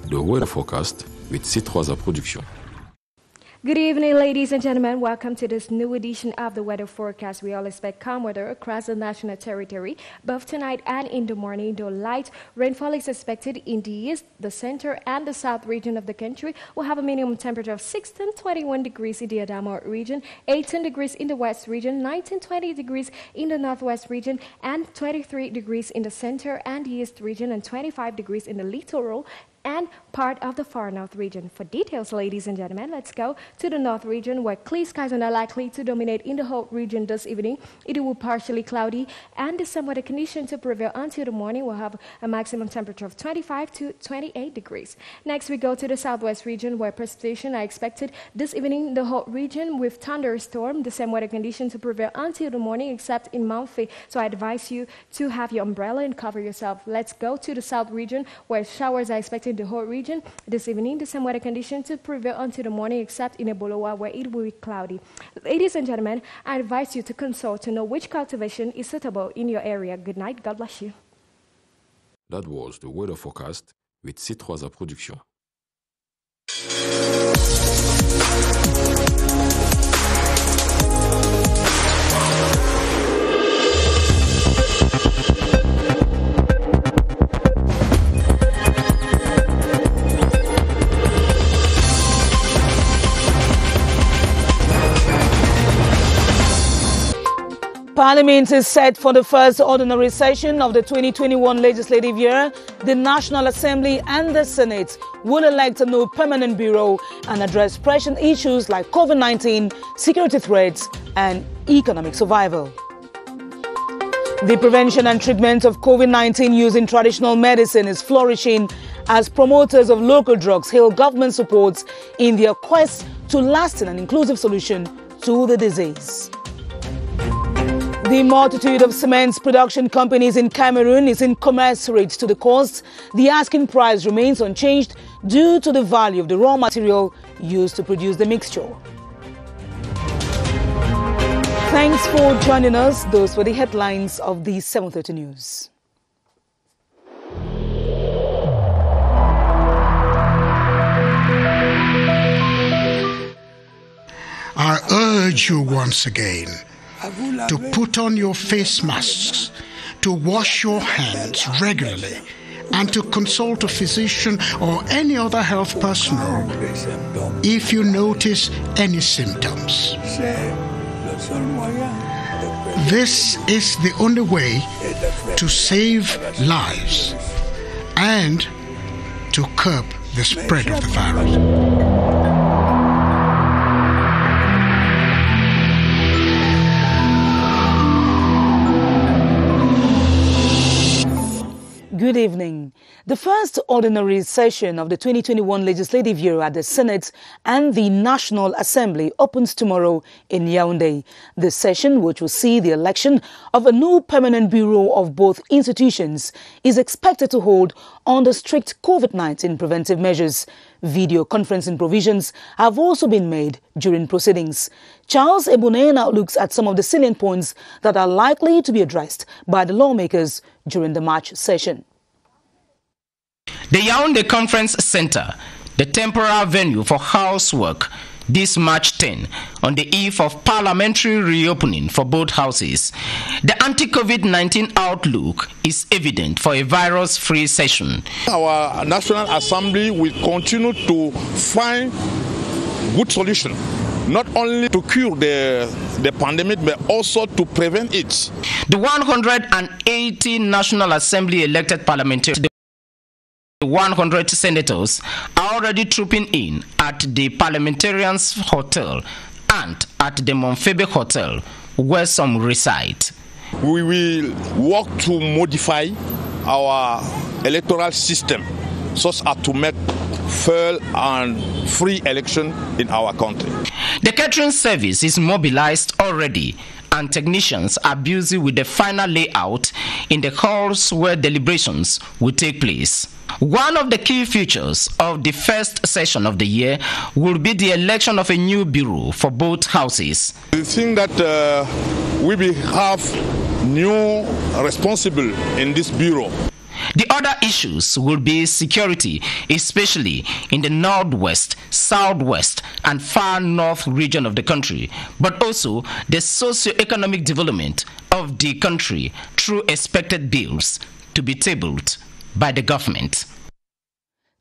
the weather forecast with C3 Production. Good evening, ladies and gentlemen. Welcome to this new edition of the weather forecast. We all expect calm weather across the national territory, both tonight and in the morning. Though light rainfall is expected in the east, the center, and the south region of the country. We'll have a minimum temperature of 21 degrees in the Adamo region, 18 degrees in the west region, 20 degrees in the northwest region, and 23 degrees in the center and the east region, and 25 degrees in the littoral and part of the far north region. For details, ladies and gentlemen, let's go to the north region, where clear skies are not likely to dominate in the whole region this evening. It will be partially cloudy, and the same weather condition to prevail until the morning. We'll have a maximum temperature of 25 to 28 degrees. Next, we go to the southwest region, where precipitation are expected this evening in the whole region with thunderstorm. The same weather condition to prevail until the morning, except in Mount Fay. So I advise you to have your umbrella and cover yourself. Let's go to the south region, where showers are expected in the whole region this evening. The same weather condition to prevail until the morning, except in Ebolowa, where it will be cloudy. Ladies and gentlemen, I advise you to consult to know which cultivation is suitable in your area. Good night. God bless you. That was the weather forecast with C3 Production. Parliament is set for the first ordinary session of the 2021 legislative year. The National Assembly and the Senate will elect a new permanent bureau and address pressing issues like COVID-19, security threats, and economic survival. The prevention and treatment of COVID-19 using traditional medicine is flourishing as promoters of local drugs hail government supports in their quest to lasting and inclusive solution to the disease. The multitude of cement production companies in Cameroon is incommensurate to the cost. The asking price remains unchanged due to the value of the raw material used to produce the mixture. Thanks for joining us. Those were the headlines of the 7:30 news. I urge you once again to put on your face masks, to wash your hands regularly, and to consult a physician or any other health personnel if you notice any symptoms. This is the only way to save lives and to curb the spread of the virus. Good evening. The first ordinary session of the 2021 legislative year at the Senate and the National Assembly opens tomorrow in Yaoundé. The session, which will see the election of a new permanent bureau of both institutions, is expected to hold under strict COVID-19 preventive measures. Video conferencing provisions have also been made during proceedings. Charles Ebunena looks at some of the salient points that are likely to be addressed by the lawmakers during the March session. The Yaoundé Conference Center, the temporary venue for housework, this March 10, on the eve of parliamentary reopening for both houses. The anti-COVID-19 outlook is evident for a virus-free session. Our National Assembly will continue to find good solutions, not only to cure the pandemic, but also to prevent it. The 180 National Assembly elected parliamentarians, the 100 senators are already trooping in at the Parliamentarians Hotel and at the Monfebe Hotel, where some reside. We will work to modify our electoral system so as to make fair and free election in our country. The catering service is mobilized already, and technicians are busy with the final layout in the halls where deliberations will take place. One of the key features of the first session of the year will be the election of a new bureau for both houses. The thing that we will have new responsible in this bureau. The other issues will be security, especially in the northwest, southwest, and far north region of the country, but also the socio-economic development of the country through expected bills to be tabled by the government.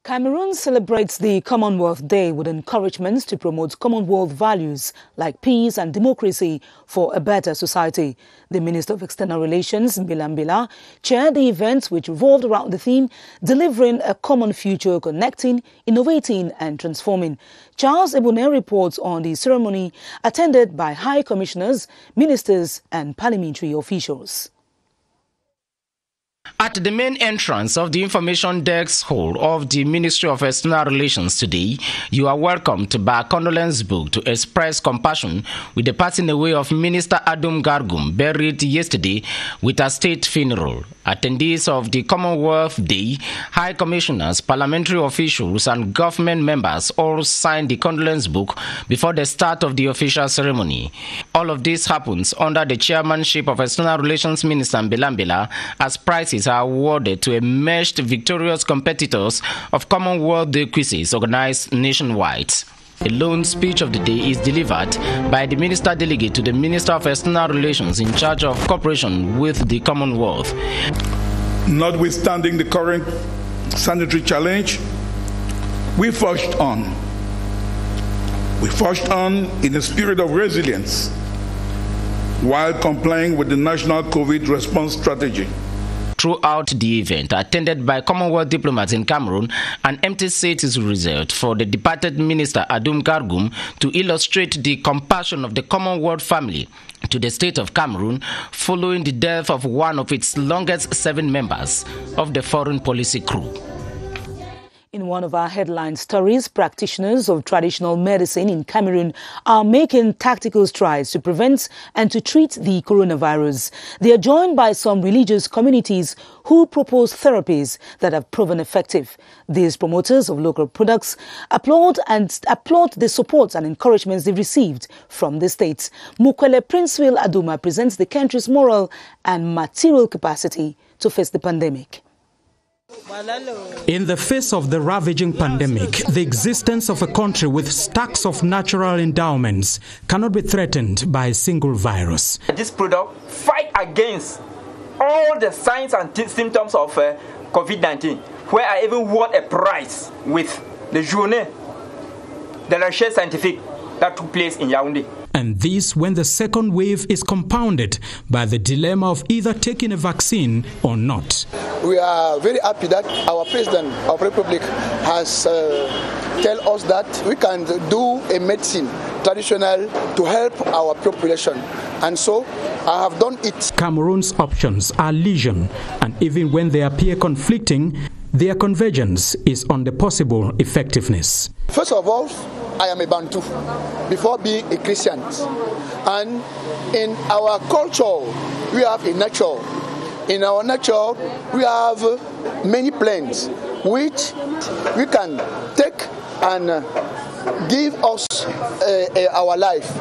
Cameroon celebrates the Commonwealth Day with encouragements to promote Commonwealth values like peace and democracy for a better society. The Minister of External Relations, Mbila, chaired the event, which revolved around the theme, delivering a common future, connecting, innovating and transforming. Charles Ebune reports on the ceremony attended by high commissioners, ministers and parliamentary officials. At the main entrance of the information desk hall of the Ministry of External Relations today, you are welcome to buy a condolence book to express compassion with the passing away of Minister Adum Gargum, buried yesterday with a state funeral. Attendees of the Commonwealth Day, high commissioners, parliamentary officials and government members all signed the condolence book before the start of the official ceremony. All of this happens under the chairmanship of External Relations Minister Mbila as prizes are awarded to emerged victorious competitors of Commonwealth Day quizzes organized nationwide. The lone speech of the day is delivered by the Minister Delegate to the Minister of External Relations in charge of cooperation with the Commonwealth. Notwithstanding the current sanitary challenge, we forged on. We forged on in a spirit of resilience while complying with the national COVID response strategy. Throughout the event, attended by Commonwealth diplomats in Cameroon, an empty seat is reserved for the departed Minister Adum Gargum to illustrate the compassion of the Commonwealth family to the state of Cameroon following the death of one of its longest serving members of the foreign policy crew. In one of our headline stories, practitioners of traditional medicine in Cameroon are making tactical strides to prevent and to treat the coronavirus. They are joined by some religious communities who propose therapies that have proven effective. These promoters of local products applaud the support and encouragements they've received from the states. Mukwele Princeville Aduma presents the country's moral and material capacity to face the pandemic. In the face of the ravaging pandemic, the existence of a country with stacks of natural endowments cannot be threatened by a single virus. This product fight against all the signs and symptoms of COVID-19, where I even won a prize with the Journée de la Recherche Scientifique that took place in Yaoundé. And this when the second wave is compounded by the dilemma of either taking a vaccine or not. We are very happy that our President of the Republic has tell us that we can do a medicine traditional to help our population. And so I have done it. Cameroon's options are legion, and even when they appear conflicting, their convergence is on the possible effectiveness. First of all, I am a Bantu before being a Christian. And in our culture, we have a nature. In our nature, we have many plants which we can take and give us our life.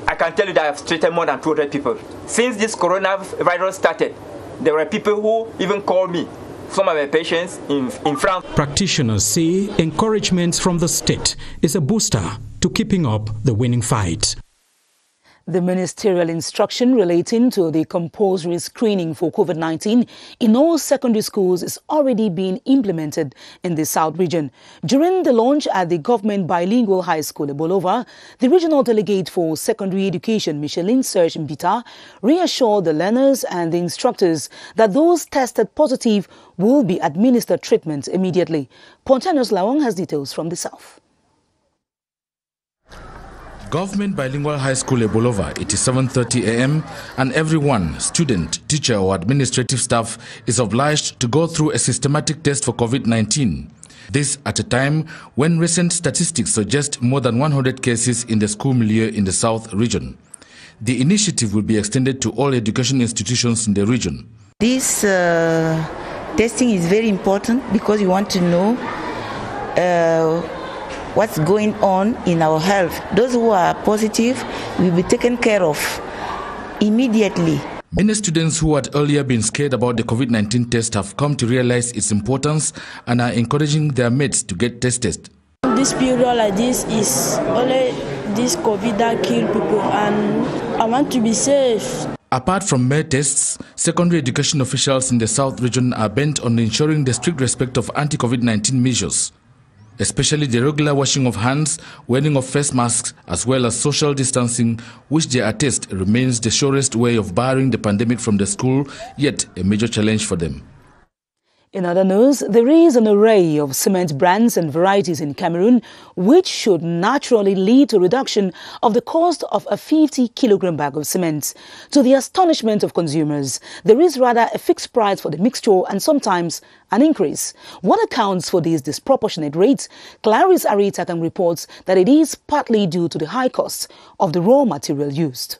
I can tell you that I have treated more than 200 people. Since this coronavirus started, there were people who even called me. Some of my patients in France. Practitioners say encouragement from the state is a booster to keeping up the winning fight. The ministerial instruction relating to the compulsory screening for COVID-19 in all secondary schools is already being implemented in the South region. During the launch at the government bilingual high school Ebolova, the regional delegate for secondary education, Micheline Serge Mbita, reassured the learners and the instructors that those tested positive will be administered treatment immediately. Pontanos Lawang has details from the South. Government Bilingual High School Ebolova, it is 7:30 a.m. and everyone, student, teacher or administrative staff is obliged to go through a systematic test for COVID-19. This at a time when recent statistics suggest more than 100 cases in the school milieu in the South region. The initiative will be extended to all education institutions in the region. This testing is very important because we want to know what's going on in our health. Those who are positive will be taken care of immediately. Many students who had earlier been scared about the COVID-19 test have come to realize its importance and are encouraging their mates to get tested. This period like this is only this COVID that kill people, and I want to be safe. Apart from mere tests, secondary education officials in the South region are bent on ensuring the strict respect of anti-COVID-19 measures, especially the regular washing of hands, wearing of face masks, as well as social distancing, which they attest remains the surest way of barring the pandemic from the school, yet a major challenge for them. In other news, there is an array of cement brands and varieties in Cameroon, which should naturally lead to a reduction of the cost of a 50-kilogram bag of cement. To the astonishment of consumers, there is rather a fixed price for the mixture and sometimes an increase. What accounts for these disproportionate rates? Clarice Aritakan reports that it is partly due to the high cost of the raw material used.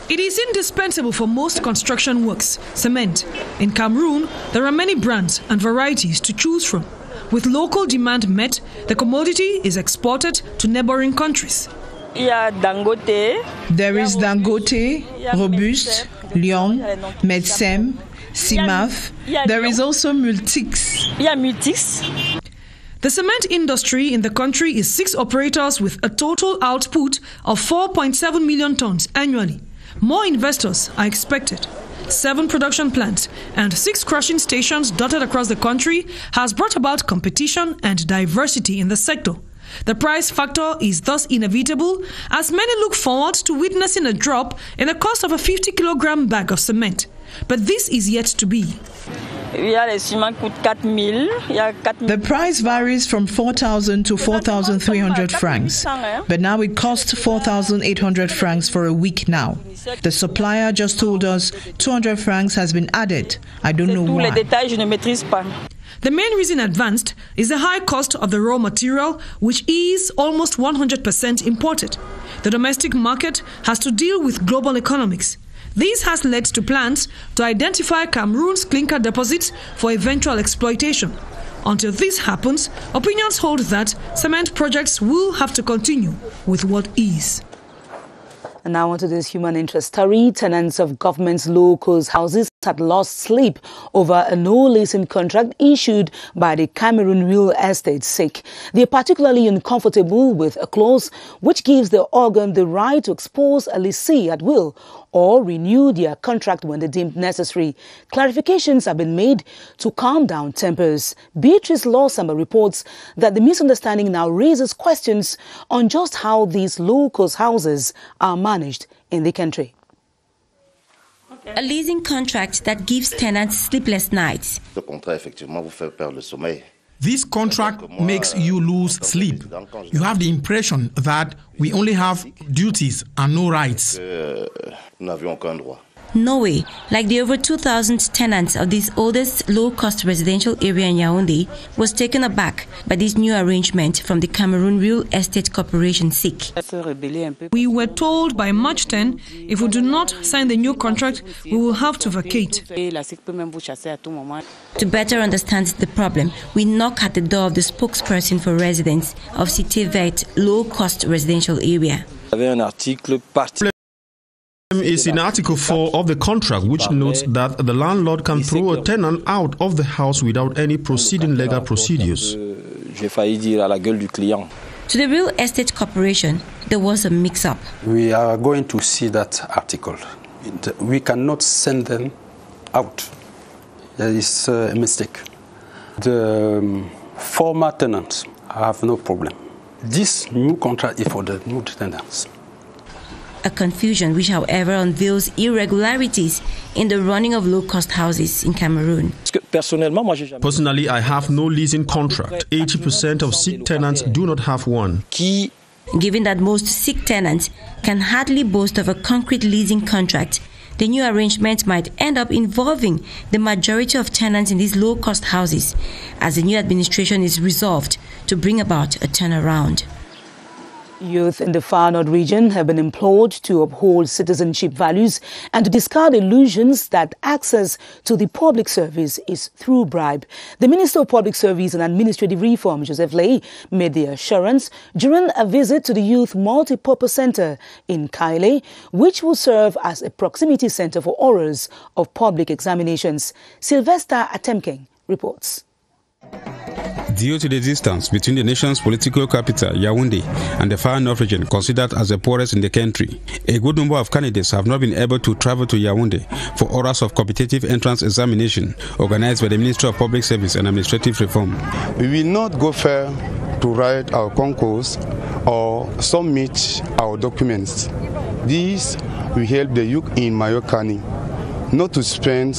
It is indispensable for most construction works, cement. In Cameroon, there are many brands and varieties to choose from. With local demand met, the commodity is exported to neighboring countries. There is Dangote, Robuste, Lyon, Medsem, Simaf. There is also Multix. The cement industry in the country is 6 operators with a total output of 4.7 million tons annually. More investors are expected. 7 production plants and 6 crushing stations dotted across the country has brought about competition and diversity in the sector. The price factor is thus inevitable, as many look forward to witnessing a drop in the cost of a 50-kilogram bag of cement. But this is yet to be. The price varies from 4,000 to 4,300 francs, but now it costs 4,800 francs for a week now. The supplier just told us 200 francs has been added. I don't know why. The main reason advanced is the high cost of the raw material, which is almost 100% imported. The domestic market has to deal with global economics. This has led to plans to identify Cameroon's clinker deposits for eventual exploitation. Until this happens, opinions hold that cement projects will have to continue with what is. And now on to this human interest story. Tenants of government's low-cost houses had lost sleep over a no-leasing contract issued by the Cameroon Real Estate SIC. They are particularly uncomfortable with a clause which gives the organ the right to expose a lessee at will or renew their contract when they deemed necessary. Clarifications have been made to calm down tempers. Beatrice Lawsamba reports that the misunderstanding now raises questions on just how these low-cost houses are managed in the country. A leasing contract that gives tenants sleepless nights. This contract makes you lose sleep. You have the impression that we only have duties and no rights. Norway, like the over 2,000 tenants of this oldest low-cost residential area in Yaoundé, was taken aback by this new arrangement from the Cameroon Real Estate Corporation SIC. We were told by March 10, if we do not sign the new contract, we will have to vacate. To better understand the problem, we knock at the door of the spokesperson for residents of Cité Verte low-cost residential area. Is in Article 4 of the contract, which notes that the landlord can throw a tenant out of the house without any preceding legal procedures. To the Real Estate Corporation, there was a mix-up. We are going to see that article. We cannot send them out. There is a mistake. The former tenants have no problem. This new contract is for the new tenants. A confusion which, however, unveils irregularities in the running of low-cost houses in Cameroon. Personally, I have no leasing contract. 80% of SIC tenants do not have one. Given that most SIC tenants can hardly boast of a concrete leasing contract, the new arrangement might end up involving the majority of tenants in these low-cost houses, as the new administration is resolved to bring about a turnaround. Youth in the Far North region have been implored to uphold citizenship values and to discard illusions that access to the public service is through bribe. The Minister of Public Service and Administrative Reform, Joseph Lay, made the assurance during a visit to the Youth Multipurpose Center in Kaile, which will serve as a proximity center for orals of public examinations. Sylvester Atemking reports. Due to the distance between the nation's political capital, Yaoundé, and the Far North region, considered as the poorest in the country, a good number of candidates have not been able to travel to Yaoundé for orals of competitive entrance examination organized by the Ministry of Public Service and Administrative Reform. We will not go far to write our concourse or submit our documents. These will help the youth in Mayokani not to spend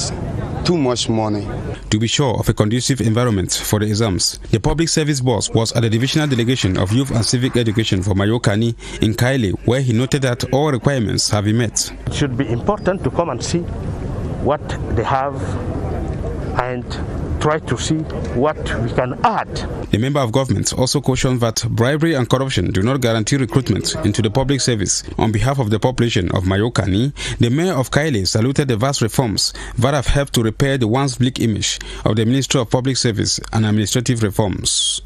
too much money. To be sure of a conducive environment for the exams, the Public Service Boss was at the Divisional Delegation of Youth and Civic Education for Mayokani in Kaile, where he noted that all requirements have been met. It should be important to come and see what they have and try to see what we can add. The member of government also cautioned that bribery and corruption do not guarantee recruitment into the public service. On behalf of the population of Mayokani, the mayor of Kaile saluted the vast reforms that have helped to repair the once bleak image of the Ministry of Public Service and Administrative Reforms.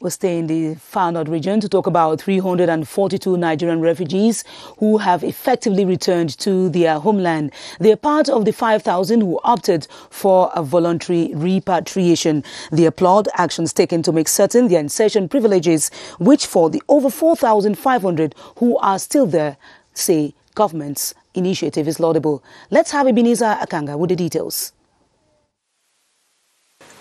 We'll stay in the Far North region to talk about 342 Nigerian refugees who have effectively returned to their homeland. They are part of the 5,000 who opted for a voluntary repatriation. They applaud actions taken to make certain their insertion privileges, which for the over 4,500 who are still there, say government's initiative is laudable. Let's have Ebenezer Akanga with the details.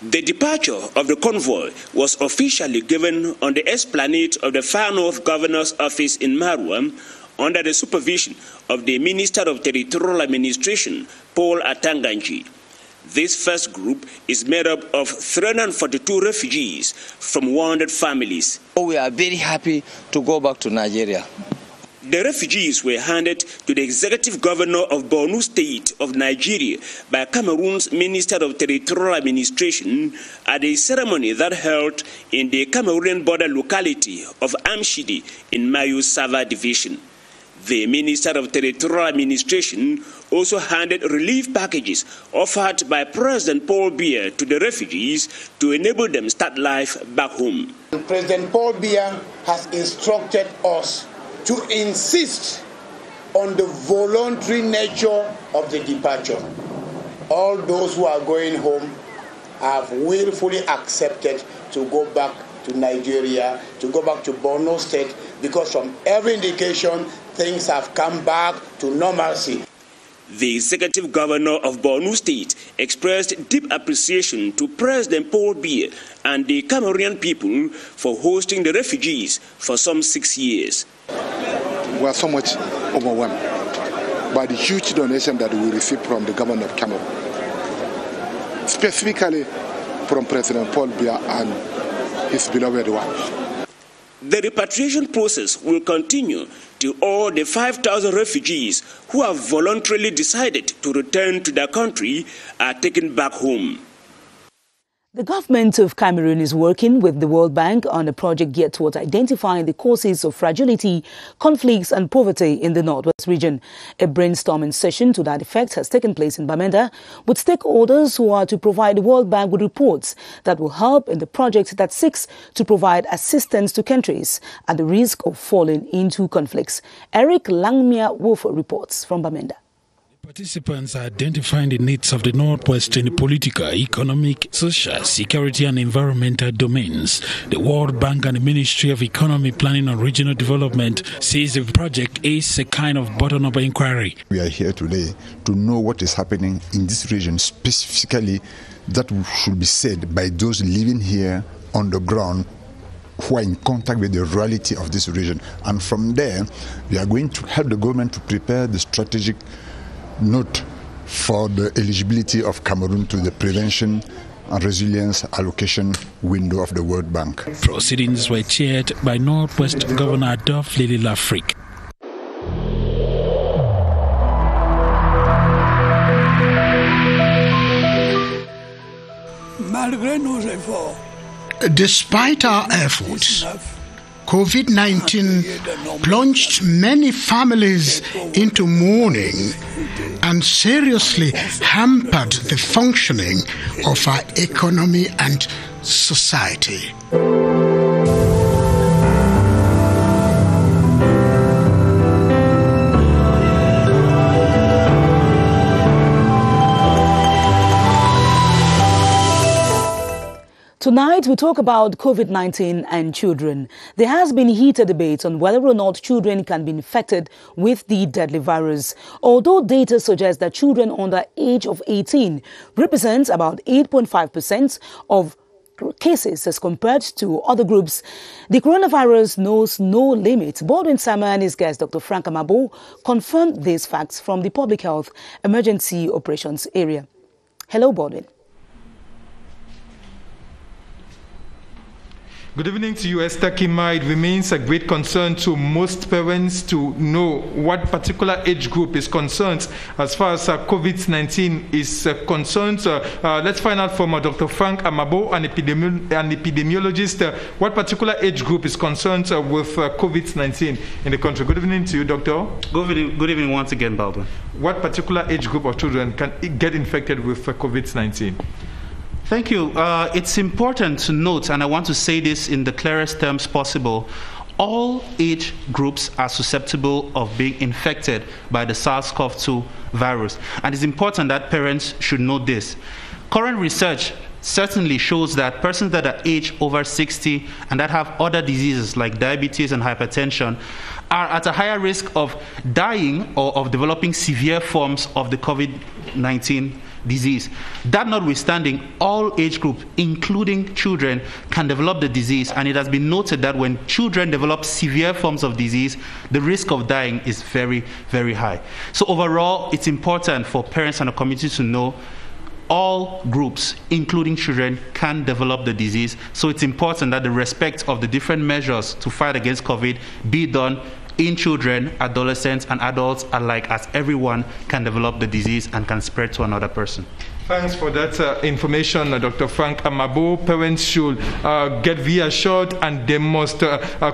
The departure of the convoy was officially given on the esplanade of the Far North Governor's Office in Marwa under the supervision of the Minister of Territorial Administration, Paul Atanganji. This first group is made up of 342 refugees from 100 families. We are very happy to go back to Nigeria. The refugees were handed to the Executive Governor of Borno State of Nigeria by Cameroon's Minister of Territorial Administration at a ceremony that held in the Cameroonian border locality of Amshidi in Mayo Sava Division. The Minister of Territorial Administration also handed relief packages offered by President Paul Biya to the refugees to enable them to start life back home. President Paul Biya has instructed us to insist on the voluntary nature of the departure. All those who are going home have willfully accepted to go back to Nigeria, to go back to Borno State, because from every indication, things have come back to normalcy. The Executive Governor of Borno State expressed deep appreciation to President Paul Biya and the Cameroonian people for hosting the refugees for some 6 years. We are so much overwhelmed by the huge donation that we received from the government of Cameroon, specifically from President Paul Biya and his beloved wife. The repatriation process will continue till all the 5,000 refugees who have voluntarily decided to return to their country are taken back home. The government of Cameroon is working with the World Bank on a project geared towards identifying the causes of fragility, conflicts and poverty in the Northwest region. A brainstorming session to that effect has taken place in Bamenda with stakeholders who are to provide the World Bank with reports that will help in the project that seeks to provide assistance to countries at the risk of falling into conflicts. Eric Langmia Wolf reports from Bamenda. Participants are identifying the needs of the Northwest in the political, economic, social, security and environmental domains. The World Bank and the Ministry of Economy, Planning and Regional Development says the project is a kind of bottom-up inquiry. We are here today to know what is happening in this region, specifically that should be said by those living here on the ground who are in contact with the reality of this region. And from there, we are going to help the government to prepare the strategic note for the eligibility of Cameroon to the prevention and resilience allocation window of the World Bank. Proceedings were chaired by Northwest Governor Adolphe Lily Lafrique. Despite our efforts, COVID-19 plunged many families into mourning and seriously hampered the functioning of our economy and society. Tonight, we talk about COVID-19 and children. There has been heated debate on whether or not children can be infected with the deadly virus. Although data suggests that children under age of 18 represent about 8.5% of cases as compared to other groups, the coronavirus knows no limit. Baldwin Sama and his guest, Dr. Frank Amabo, confirmed these facts from the Public Health Emergency Operations Area. Hello, Baldwin. Good evening to you, Esther Kima. It remains a great concern to most parents to know what particular age group is concerned as far as COVID-19 is concerned. Let's find out from Dr. Frank Amabo, an epidemiologist, what particular age group is concerned with COVID-19 in the country. Good evening to you, Doctor. Good evening once again, Baldwin. What particular age group of children can get infected with COVID-19? Thank you. It's important to note, and I want to say this in the clearest terms possible, all age groups are susceptible of being infected by the SARS-CoV-2 virus. And it's important that parents should know this. Current research certainly shows that persons that are aged over 60 and that have other diseases like diabetes and hypertension are at a higher risk of dying or of developing severe forms of the COVID-19 disease. That notwithstanding, all age groups, including children, can develop the disease, and it has been noted that when children develop severe forms of disease, the risk of dying is very, very high. So overall, it's important for parents and the community to know all groups, including children, can develop the disease. So it's important that the respect of the different measures to fight against COVID be done in children, adolescents, and adults alike, as everyone can develop the disease and can spread to another person. Thanks for that information, Dr. Frank Amabo. Parents should get reassured, and they must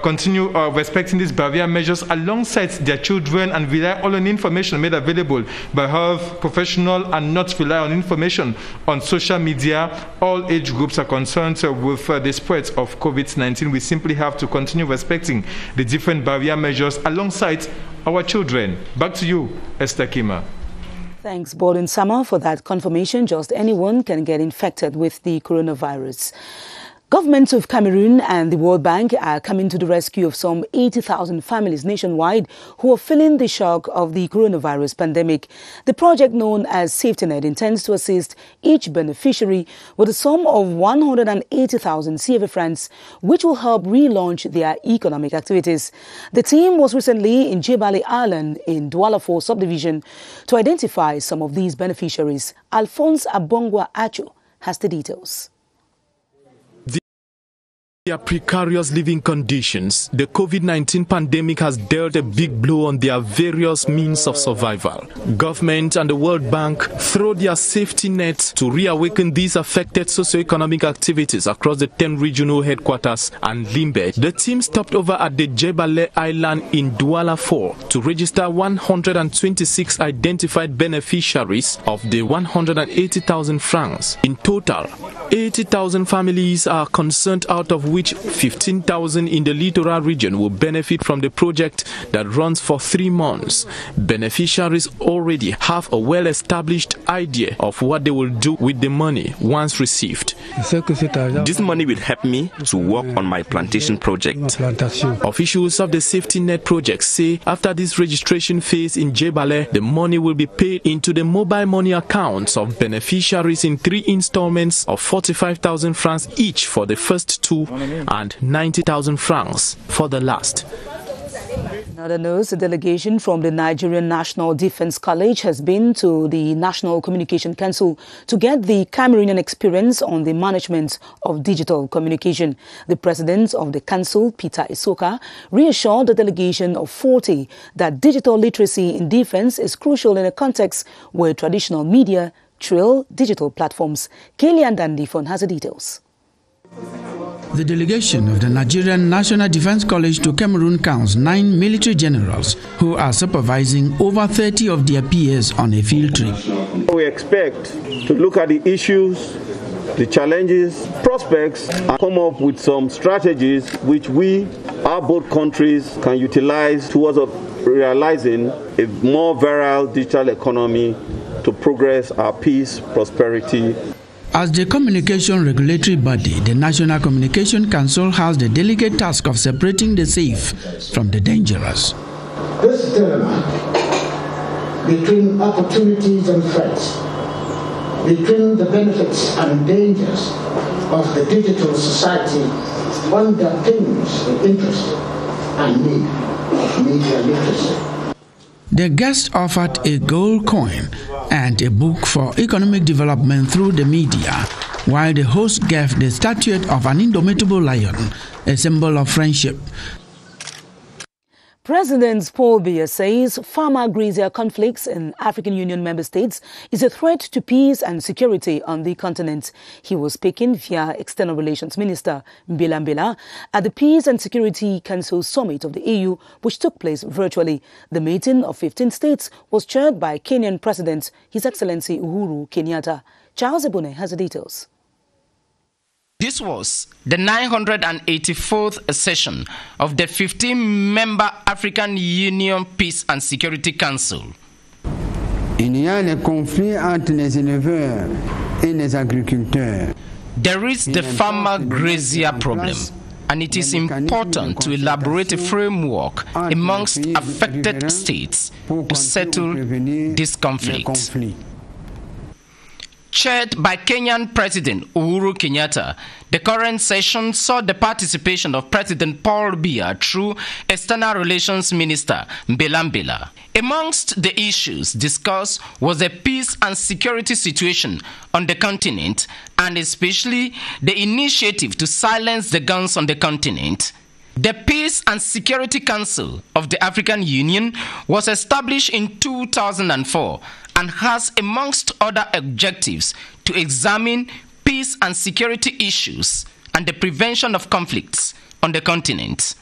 continue respecting these barrier measures alongside their children and rely on information made available by health professionals and not rely on information on social media. All age groups are concerned with the spread of COVID-19. We simply have to continue respecting the different barrier measures alongside our children. Back to you, Esther Kima. Thanks, Baldwin Sama, for that confirmation. Just anyone can get infected with the coronavirus. Governments of Cameroon and the World Bank are coming to the rescue of some 80,000 families nationwide who are feeling the shock of the coronavirus pandemic. The project, known as Safety Net, intends to assist each beneficiary with a sum of 180,000 CFA francs, which will help relaunch their economic activities. The team was recently in Jebale Island in Douala 4 subdivision to identify some of these beneficiaries. Alphonse Abongwa Acho has the details. Their precarious living conditions, the COVID-19 pandemic has dealt a big blow on their various means of survival. Government and the World Bank throw their safety net to reawaken these affected socio-economic activities across the 10 regional headquarters and Limbe. The team stopped over at the Jebale Island in Douala 4 to register 126 identified beneficiaries of the 180,000 francs. In total, 80,000 families are concerned, out of which 15,000 in the littoral region will benefit from the project that runs for 3 months. Beneficiaries already have a well-established idea of what they will do with the money once received. This money will help me to work on my plantation project. Officials of the Safety Net project say after this registration phase in Jebale, the money will be paid into the mobile money accounts of beneficiaries in 3 installments of 45,000 francs each for the first 2 and 90,000 francs for the last. In other news, a delegation from the Nigerian National Defense College has been to the National Communication Council to get the Cameroonian experience on the management of digital communication. The president of the council, Peter Isoka, reassured the delegation of 40 that digital literacy in defense is crucial in a context where traditional media trail digital platforms. Kaylee Dandyfon has the details. The delegation of the Nigerian National Defense College to Cameroon counts 9 military generals who are supervising over 30 of their peers on a field trip. We expect to look at the issues, the challenges, prospects, and come up with some strategies which our both countries can utilize towards realizing a more virile digital economy to progress our peace, prosperity. As the communication regulatory body, the National Communication Council has the delicate task of separating the safe from the dangerous. This dilemma between opportunities and threats, between the benefits and dangers of the digital society, underpins the interest and need of media literacy. The guest offered a gold coin and a book for economic development through the media, while the host gave the statuette of an indomitable lion, a symbol of friendship. President Paul Biya says farmer-grazier conflicts in African Union member states is a threat to peace and security on the continent. He was speaking via External Relations Minister Mbila at the Peace and Security Council Summit of the EU, which took place virtually. The meeting of 15 states was chaired by Kenyan President His Excellency Uhuru Kenyatta. Charles Ebune has the details. This was the 984th session of the 15-member African Union Peace and Security Council. Il y a les conflits entre les éleveurs et les agriculteurs. There is the farmer-grazier problem, and it is important to elaborate a framework amongst affected states to settle this conflict. Chaired by Kenyan President Uhuru Kenyatta, the current session saw the participation of President Paul Biya through External Relations Minister Mbila. Amongst the issues discussed was the peace and security situation on the continent, and especially the initiative to silence the guns on the continent. The Peace and Security Council of the African Union was established in 2004 and has, amongst other objectives, to examine peace and security issues and the prevention of conflicts on the continent.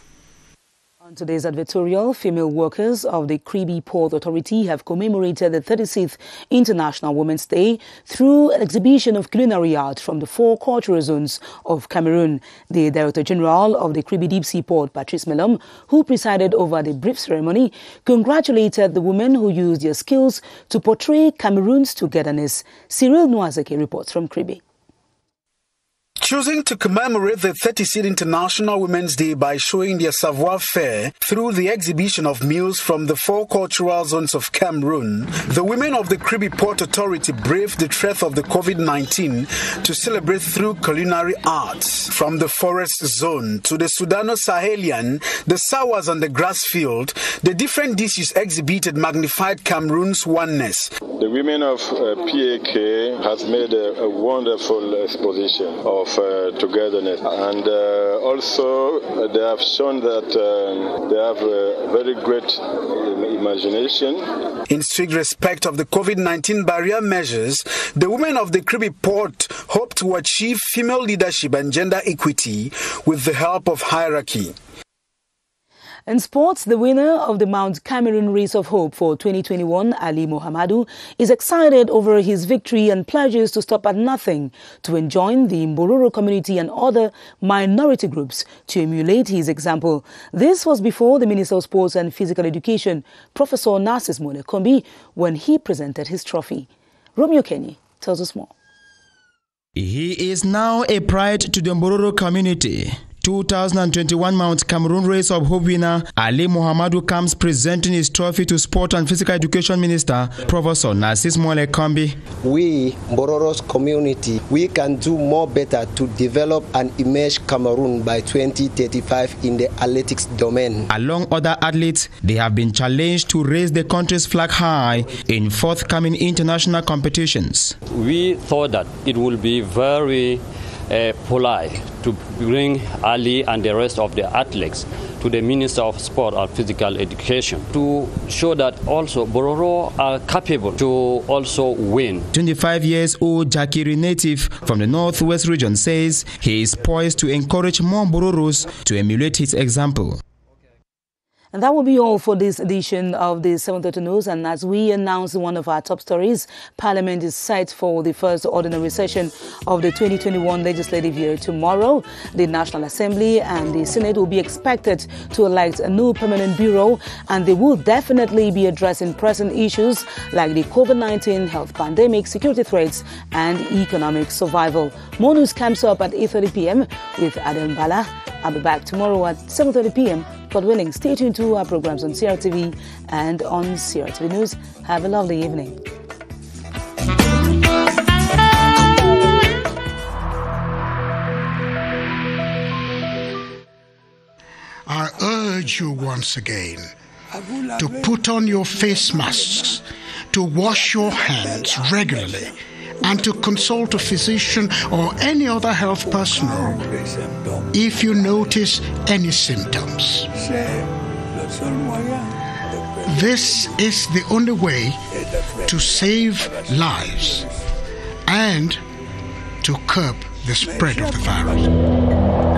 On today's advertorial, female workers of the Kribi Port Authority have commemorated the 36th International Women's Day through an exhibition of culinary art from the 4 cultural zones of Cameroon. The Director General of the Kribi Deep Sea Port, Patrice Melom, who presided over the brief ceremony, congratulated the women who used their skills to portray Cameroon's togetherness. Cyril Nwazeke reports from Kribi. Choosing to commemorate the 36th International Women's Day by showing their savoir-faire through the exhibition of meals from the 4 cultural zones of Cameroon, the women of the Kribi Port Authority braved the threat of the COVID-19 to celebrate through culinary arts. From the forest zone to the Sudano-Sahelian, the Sawas and the grass field, the different dishes exhibited magnified Cameroon's oneness. The women of PAK has made a wonderful exposition of togetherness, and also they have shown that they have a very great imagination. In strict respect of the COVID-19 barrier measures, the women of the Kribi Port hope to achieve female leadership and gender equity with the help of hierarchy. In sports, the winner of the Mount Cameroon Race of Hope for 2021, Ali Mohamadu, is excited over his victory and pledges to stop at nothing to enjoin the Mbororo community and other minority groups to emulate his example. This was before the Minister of Sports and Physical Education, Professor Narcis Molekombi, when he presented his trophy. Romeo Kenny tells us more. He is now a pride to the Mbororo community. 2021 Mount Cameroon Race of Hope winner Ali Mohamadu comes presenting his trophy to Sport and Physical Education Minister Professor Narcis Molekombi. We, Mbororo's community, we can do more better to develop and emerge Cameroon by 2035 in the athletics domain. Along other athletes, they have been challenged to raise the country's flag high in forthcoming international competitions. We thought that it would be very polite to bring Ali and the rest of the athletes to the Minister of Sport and Physical Education to show that also Bororo are capable to also win. 25-year-old Jakiri native from the Northwest region says he is poised to encourage more Bororos to emulate his example. And that will be all for this edition of the 7:30 News. And as we announced in one of our top stories, Parliament is set for the first ordinary session of the 2021 legislative year tomorrow. The National Assembly and the Senate will be expected to elect a new permanent bureau, and they will definitely be addressing pressing issues like the COVID-19 health pandemic, security threats, and economic survival. More news comes up at 8:30 p.m. with Adam Bala. I'll be back tomorrow at 7:30 p.m. God willing, stay tuned to our programs on CRTV and on CRTV News. Have a lovely evening. I urge you once again to put on your face masks, to wash your hands regularly, and to consult a physician or any other health personnel if you notice any symptoms. This is the only way to save lives and to curb the spread of the virus.